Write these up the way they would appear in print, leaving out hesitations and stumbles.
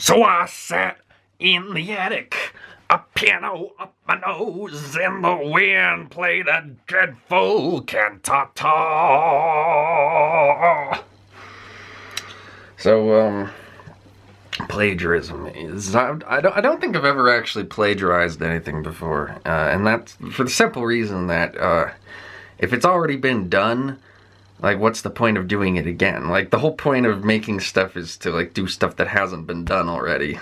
So I sat in the attic, a piano up my nose, and the wind played a dreadful cantata. So, plagiarism is, I don't think I've ever actually plagiarized anything before, and that's for the simple reason that, if it's already been done, like, what's the point of doing it again? Like, the whole point of making stuff is to, like, do stuff that hasn't been done already.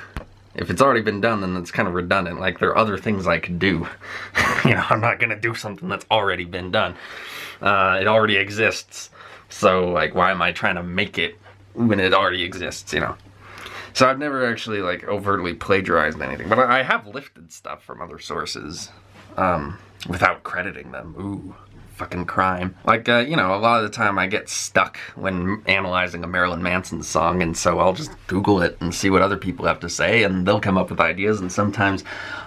If it's already been done, then it's kind of redundant. Like, there are other things I could do. You know, I'm not gonna do something that's already been done. It already exists. So, like, why am I trying to make it when it already exists, you know? So I've never actually, like, overtly plagiarized anything. But I have lifted stuff from other sources, without crediting them. Ooh. Fucking crime. Like, you know, a lot of the time I get stuck when analyzing a Marilyn Manson song, and so I'll just Google it and see what other people have to say, and they'll come up with ideas, and sometimes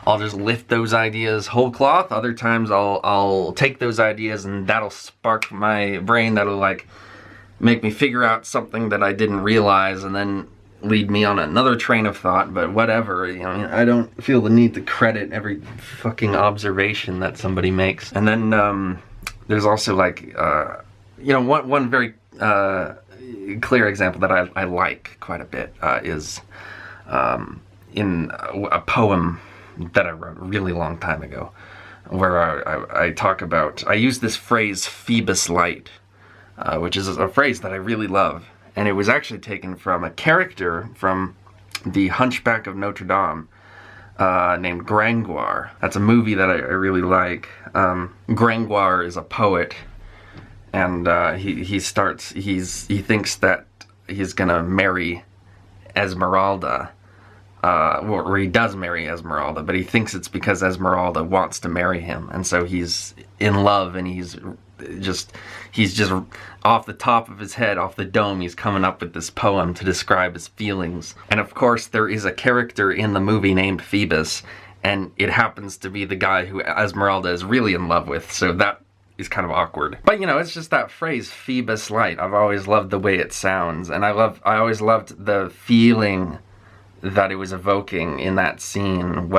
I'll just lift those ideas whole cloth. Other times I'll take those ideas, and that'll spark my brain, that'll, like, make me figure out something that I didn't realize, and then lead me on another train of thought. But whatever, you know, I don't feel the need to credit every fucking observation that somebody makes. And then, there's also, like, you know, one very clear example that I like quite a bit is in a poem that I wrote a really long time ago, where I talk about, I use this phrase, Phoebus Light, which is a phrase that I really love, and it was actually taken from a character from The Hunchback of Notre Dame, named Gringoire. That's a movie that I really like. Gringoire is a poet, and he thinks that he's gonna marry Esmeralda, or he does marry Esmeralda, but he thinks it's because Esmeralda wants to marry him, and so he's in love, and he's just off the top of his head, off the dome, he's coming up with this poem to describe his feelings. And of course there is a character in the movie named Phoebus, and it happens to be the guy who Esmeralda is really in love with, so that is kind of awkward. But, you know, it's just that phrase, Phoebus Light. I've always loved the way it sounds, and I always loved the feeling that it was evoking in that scene,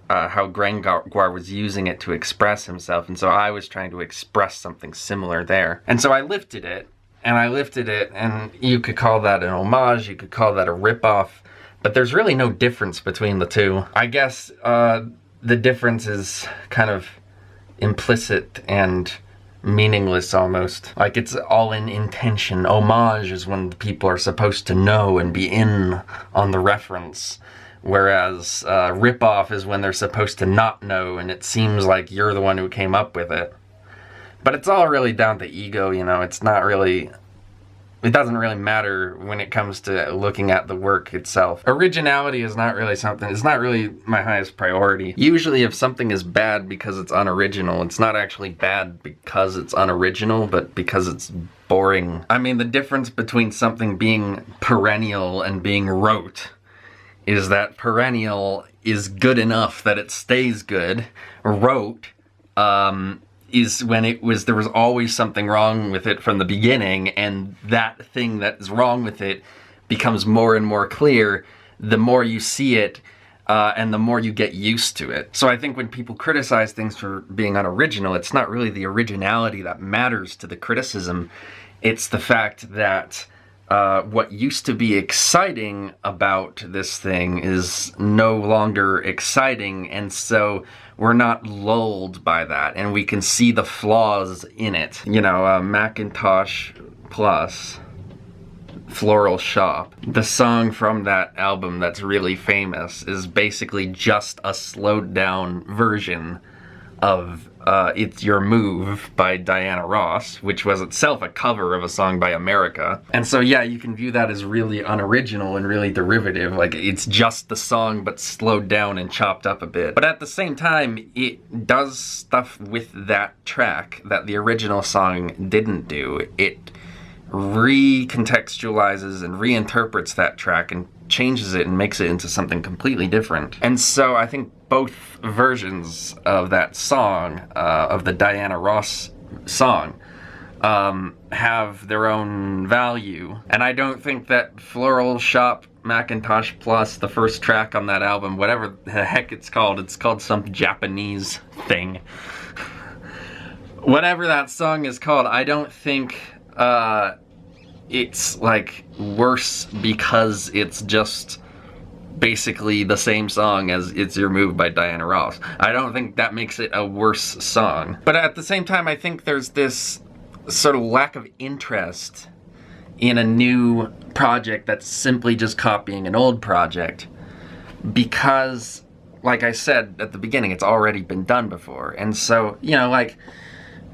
how Gringoire was using it to express himself, and so I was trying to express something similar there. And so I lifted it, and you could call that an homage, you could call that a ripoff, but there's really no difference between the two. I guess the difference is kind of implicit and meaningless almost. Like, it's all in intention. Homage is when the people are supposed to know and be in on the reference, whereas rip-off is when they're supposed to not know and it seems like you're the one who came up with it. But it's all really down to ego, you know. It's not really... It doesn't really matter when it comes to looking at the work itself. Originality is not really something, it's not really my highest priority. Usually if something is bad because it's unoriginal, it's not actually bad because it's unoriginal, but because it's boring. I mean, the difference between something being perennial and being rote is that perennial is good enough that it stays good. Rote, is when there was always something wrong with it from the beginning, and that thing that is wrong with it becomes more and more clear the more you see it, and the more you get used to it. So I think when people criticize things for being unoriginal, it's not really the originality that matters to the criticism, it's the fact that what used to be exciting about this thing is no longer exciting, and so we're not lulled by that, and we can see the flaws in it. You know, Macintosh Plus, Floral Shop. The song from that album that's really famous is basically just a slowed down version of It's Your Move by Diana Ross, which was itself a cover of a song by America. And so yeah, you can view that as really unoriginal and really derivative, like it's just the song but slowed down and chopped up a bit. But at the same time, it does stuff with that track that the original song didn't do. It recontextualizes and reinterprets that track and changes it and makes it into something completely different. And so I think both versions of that song, of the Diana Ross song, have their own value. And I don't think that Floral Shop Macintosh Plus, the first track on that album, whatever the heck it's called some Japanese thing. Whatever that song is called, I don't think it's like worse because it's just basically the same song as It's Your Move by Diana Ross. I don't think that makes it a worse song. But at the same time, I think there's this sort of lack of interest in a new project that's simply just copying an old project because, like I said at the beginning, it's already been done before. And so, you know, like,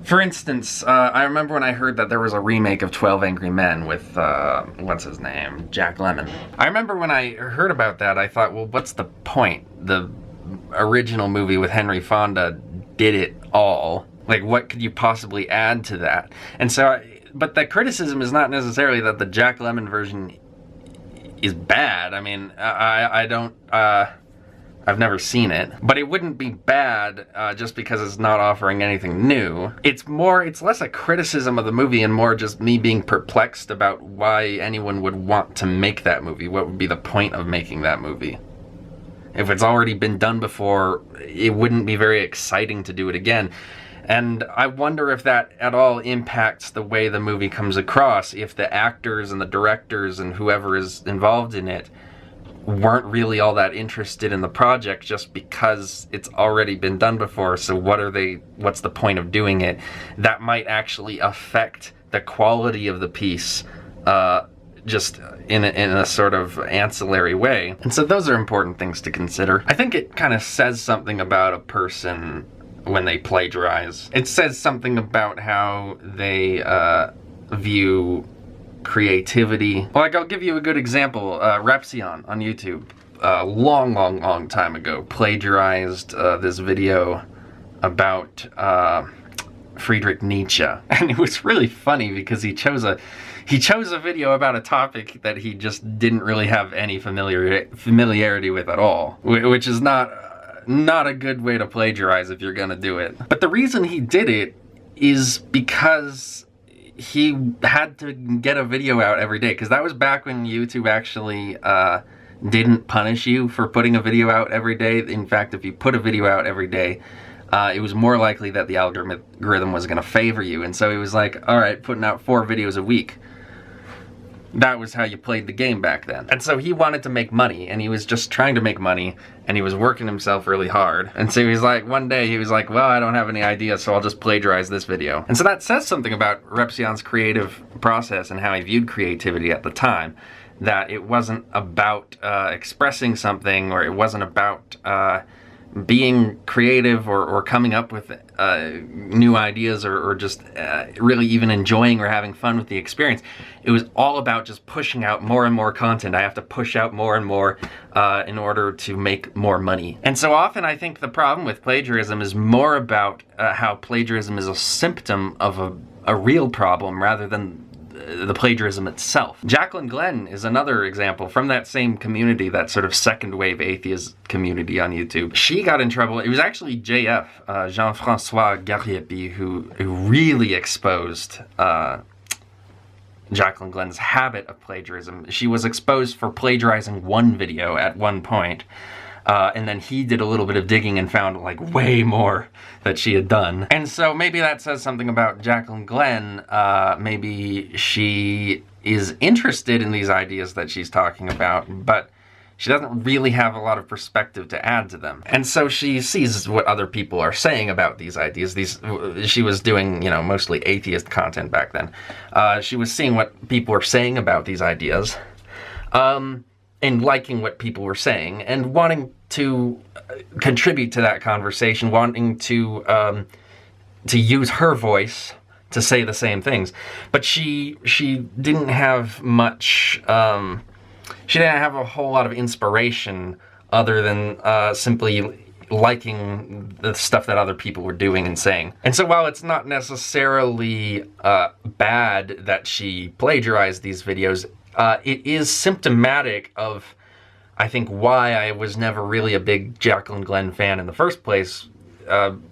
for instance, I remember when I heard that there was a remake of 12 Angry Men with, what's his name? Jack Lemmon. I remember when I heard about that, I thought, well, what's the point? The original movie with Henry Fonda did it all. Like, what could you possibly add to that? And so, but the criticism is not necessarily that the Jack Lemmon version is bad. I mean, I've never seen it, but it wouldn't be bad just because it's not offering anything new. It's less a criticism of the movie and more just me being perplexed about why anyone would want to make that movie. What would be the point of making that movie? If it's already been done before, it wouldn't be very exciting to do it again. And I wonder if that at all impacts the way the movie comes across, if the actors and the directors and whoever is involved in it weren't really all that interested in the project just because it's already been done before. So what's the point of doing it? That might actually affect the quality of the piece just in a sort of ancillary way. And so those are important things to consider. I think it kind of says something about a person when they plagiarize. It says something about how they view creativity. Like, I'll give you a good example. Repsion on YouTube, long time ago, plagiarized this video about Friedrich Nietzsche. And it was really funny because he chose a video about a topic that he just didn't really have any familiarity with at all, which is not a good way to plagiarize if you're gonna do it. But the reason he did it is because he had to get a video out every day, because that was back when YouTube actually didn't punish you for putting a video out every day. In fact, if you put a video out every day, it was more likely that the algorithm was gonna favor you. And so he was like, all right, putting out 4 videos a week. That was how you played the game back then. And so he wanted to make money, and he was just trying to make money, and he was working himself really hard. And so he was like, one day he was like, well, I don't have any ideas, so I'll just plagiarize this video. And so that says something about Repsion's creative process and how he viewed creativity at the time. That it wasn't about expressing something, or it wasn't about being creative or coming up with new ideas or just really even enjoying or having fun with the experience. It was all about just pushing out more and more content. I have to push out more and more in order to make more money. And so often I think the problem with plagiarism is more about how plagiarism is a symptom of a real problem rather than the plagiarism itself. Jacqueline Glenn is another example from that same community, that sort of second wave atheist community on YouTube. She got in trouble. It was actually JF, Jean-François Gariepi, who really exposed Jacqueline Glenn's habit of plagiarism. She was exposed for plagiarizing one video at one point. And then he did a little bit of digging and found like way more that she had done. And so maybe that says something about Jacqueline Glenn. Maybe she is interested in these ideas that she's talking about, but she doesn't really have a lot of perspective to add to them. And so she sees what other people are saying about these ideas. She was doing, you know, mostly atheist content back then. She was seeing what people were saying about these ideas. And liking what people were saying and wanting to contribute to that conversation, wanting to use her voice to say the same things. But she didn't have much, she didn't have a whole lot of inspiration other than simply liking the stuff that other people were doing and saying. And so while it's not necessarily bad that she plagiarized these videos, it is symptomatic of, I think, why I was never really a big Jacqueline Glenn fan in the first place,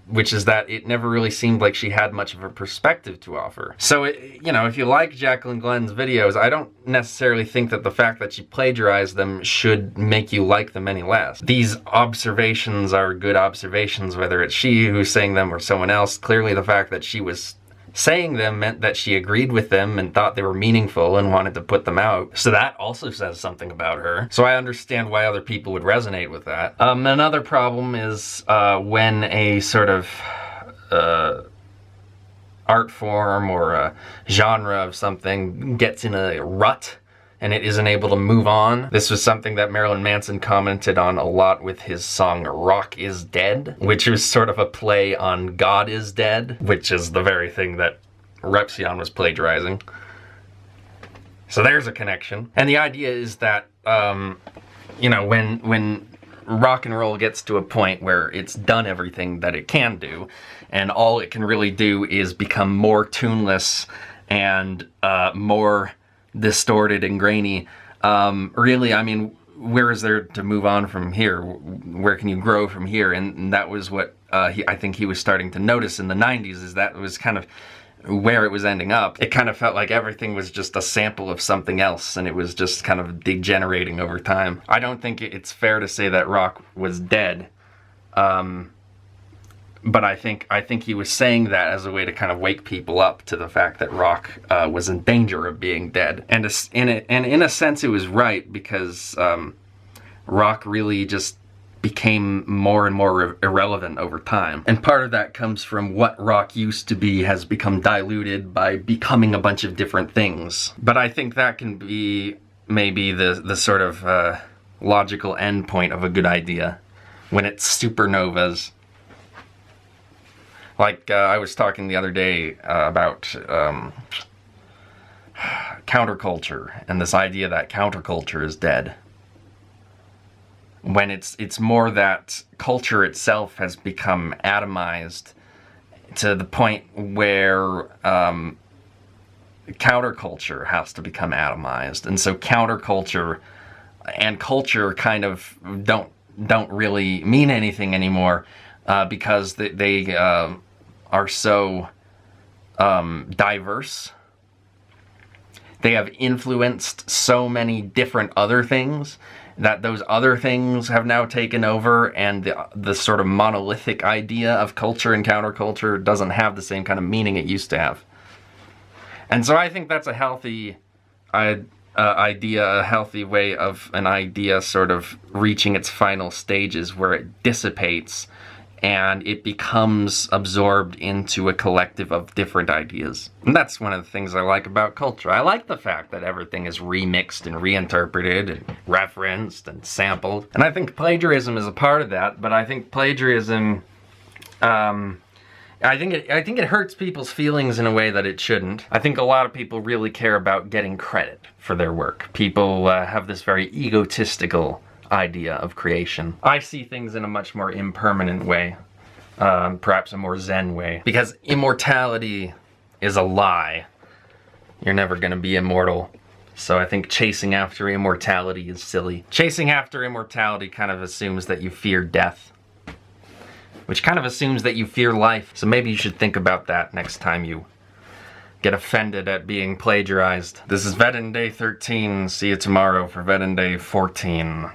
which is that it never really seemed like she had much of a perspective to offer. So, you know, if you like Jaclyn Glenn's videos, I don't necessarily think that the fact that she plagiarized them should make you like them any less. These observations are good observations, whether it's she who's saying them or someone else. Clearly the fact that she was saying them meant that she agreed with them and thought they were meaningful and wanted to put them out. So that also says something about her. So I understand why other people would resonate with that. Another problem is when a sort of art form or a genre of something gets in a rut and it isn't able to move on. This was something that Marilyn Manson commented on a lot with his song Rock is Dead, which is sort of a play on God is Dead, which is the very thing that Repzion was plagiarizing. So there's a connection. And the idea is that, you know, when rock and roll gets to a point where it's done everything that it can do, and all it can really do is become more tuneless and more distorted and grainy, really, I mean, where is there to move on from here? Where can you grow from here? And that was what I think he was starting to notice in the 90s, is that was kind of where it was ending up. It kind of felt like everything was just a sample of something else, and it was just kind of degenerating over time. I don't think it's fair to say that rock was dead, but I think he was saying that as a way to kind of wake people up to the fact that rock was in danger of being dead. And in a sense it was right, because rock really just became more and more irrelevant over time. And part of that comes from what rock used to be has become diluted by becoming a bunch of different things. But I think that can be maybe the sort of logical endpoint of a good idea, when it's supernovas. Like, I was talking the other day about counterculture, and this idea that counterculture is dead. When it's more that culture itself has become atomized to the point where counterculture has to become atomized. And so counterculture and culture kind of don't really mean anything anymore, because they are so diverse. They have influenced so many different other things that those other things have now taken over, and the sort of monolithic idea of culture and counterculture doesn't have the same kind of meaning it used to have. And so I think that's a healthy idea, a healthy way of an idea sort of reaching its final stages, where it dissipates and it becomes absorbed into a collective of different ideas. And that's one of the things I like about culture. I like the fact that everything is remixed and reinterpreted and referenced and sampled. And I think plagiarism is a part of that, but I think plagiarism, I think it hurts people's feelings in a way that it shouldn't. I think a lot of people really care about getting credit for their work. People have this very egotistical idea of creation. I see things in a much more impermanent way, perhaps a more Zen way, because immortality is a lie. You're never going to be immortal. So I think chasing after immortality is silly. Chasing after immortality kind of assumes that you fear death, which kind of assumes that you fear life. So maybe you should think about that next time you get offended at being plagiarized. This is Vet in Day 13. See you tomorrow for Vet in Day 14.